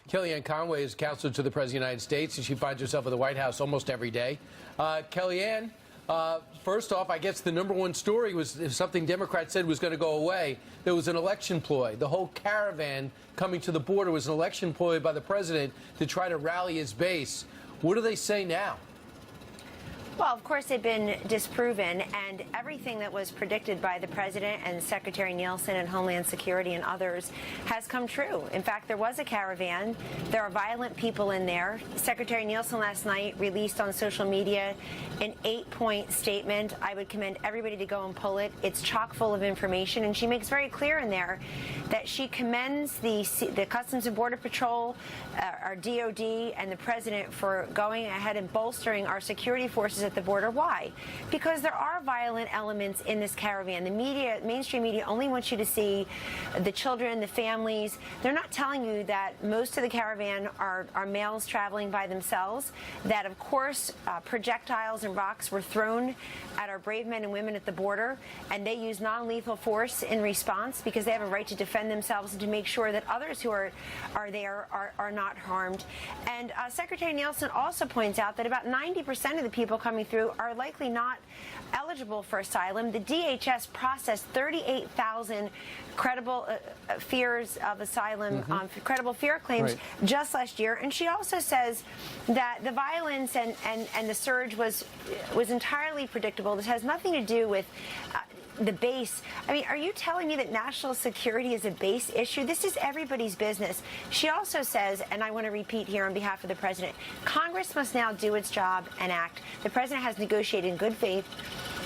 Kellyanne Conway is counselor to the President of the United States, and she finds herself at the White House almost every day. Kellyanne, first off, I guess the number one story was something Democrats said was going to go away. There was an election ploy. The whole caravan coming to the border was an election ploy by the president to try to rally his base. What do they say now? Well, of course, they've been disproven, and everything that was predicted by the president and Secretary Nielsen and Homeland Security and others has come true. In fact, there was a caravan. There are violent people in there. Secretary Nielsen last night released on social media an 8-point statement. I would commend everybody to go and pull it. It's chock full of information, and she makes very clear in there that she commends the Customs and Border Patrol, our DOD, and the president for going ahead and bolstering our security forces at the border. Why? Because there are violent elements in this caravan. The media, mainstream media, only wants you to see the children, the families. They're not telling you that most of the caravan are males traveling by themselves, that, of course, projectiles and rocks were thrown at our brave men and women at the border, and they use non-lethal force in response because they have a right to defend themselves and to make sure that others who are there are not harmed. And Secretary Nielsen also points out that about 90% of the people coming through are likely not eligible for asylum. The DHS processed 38,000 credible fears of asylum, credible fear claims just last year. And she also says that the violence and the surge was entirely predictable. This has nothing to do with the base. I mean, are you telling me that national security is a base issue? This is everybody's business. She also says, and I want to repeat here on behalf of the president, Congress must now do its job and act. The president has negotiated in good faith.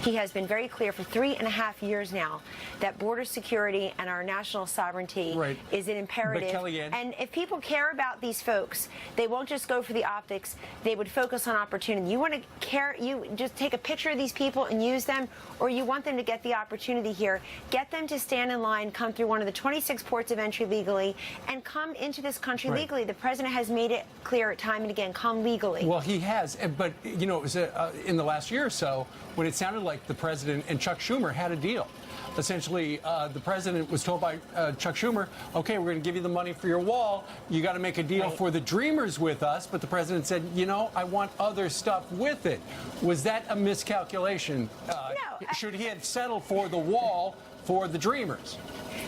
He has been very clear for 3.5 years now that border security and our national sovereignty is an imperative. And if people care about these folks, they won't just go for the optics. They would focus on opportunity. You want to care, you just take a picture of these people and use them, or you want them to get the opportunity here. Get them to stand in line, come through one of the 26 ports of entry legally, and come into this country legally. The president has made it clear time and again, come legally. Well, he has. But, you know, it was in the last year or so when it sounded like the president and Chuck Schumer had a deal. Essentially, the president was told by Chuck Schumer, okay, we're going to give you the money for your wall. You got to make a deal for the Dreamers with us. But the president said, you know, I want other stuff with it. Was that a miscalculation? No. Should he have settled for the wall for the Dreamers?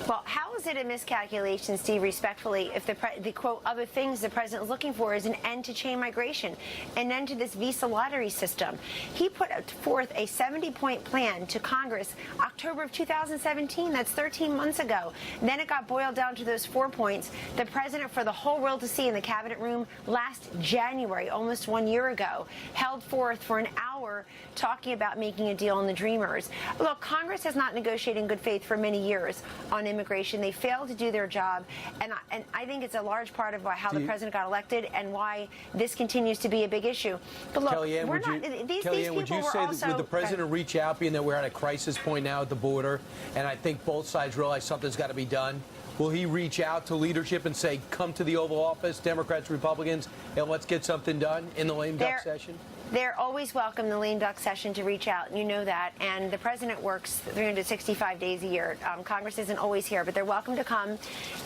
Well, how is it a miscalculation, Steve, respectfully, if the quote, other things the president is looking for is an end to chain migration, an end to this visa lottery system? He put forth a 70-point plan to Congress October of 2017. That's 13 months ago. Then it got boiled down to those 4 points. The president, for the whole world to see in the cabinet room last January, almost 1 year ago, held forth for an hour talking about making a deal on the Dreamers. Look, Congress has not negotiated in good faith for many years on immigration. They failed to do their job, and I think it's a large part of how the president got elected and why this continues to be a big issue. But look, Kellyanne, we're not. These people would you were say also, that would the president reach out, being that we're at a crisis point now at the border, and I think both sides realize something's got to be done? Will he reach out to leadership and say, come to the Oval Office, Democrats, Republicans, and let's get something done in the lame duck session? They're always welcome, the lame duck session, to reach out. You know that. And the president works 365 days a year. Congress isn't always here, but they're welcome to come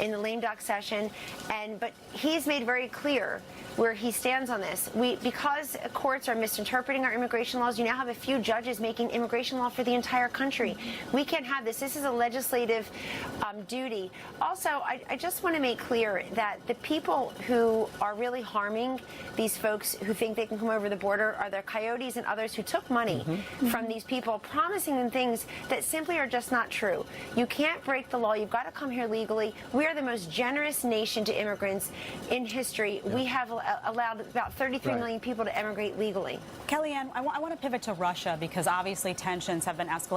in the lame duck session. But he's made very clear where he stands on this. Because courts are misinterpreting our immigration laws, you now have a few judges making immigration law for the entire country. We can't have this. This is a legislative duty. Also, I just want to make clear that the people who are really harming these folks who think they can come over the border are the coyotes and others who took money from these people, promising them things that simply are just not true. You can't break the law. You've got to come here legally. We are the most generous nation to immigrants in history. We have allowed about 33 million people to emigrate legally. Kellyanne, I want to pivot to Russia because obviously tensions have been escalating.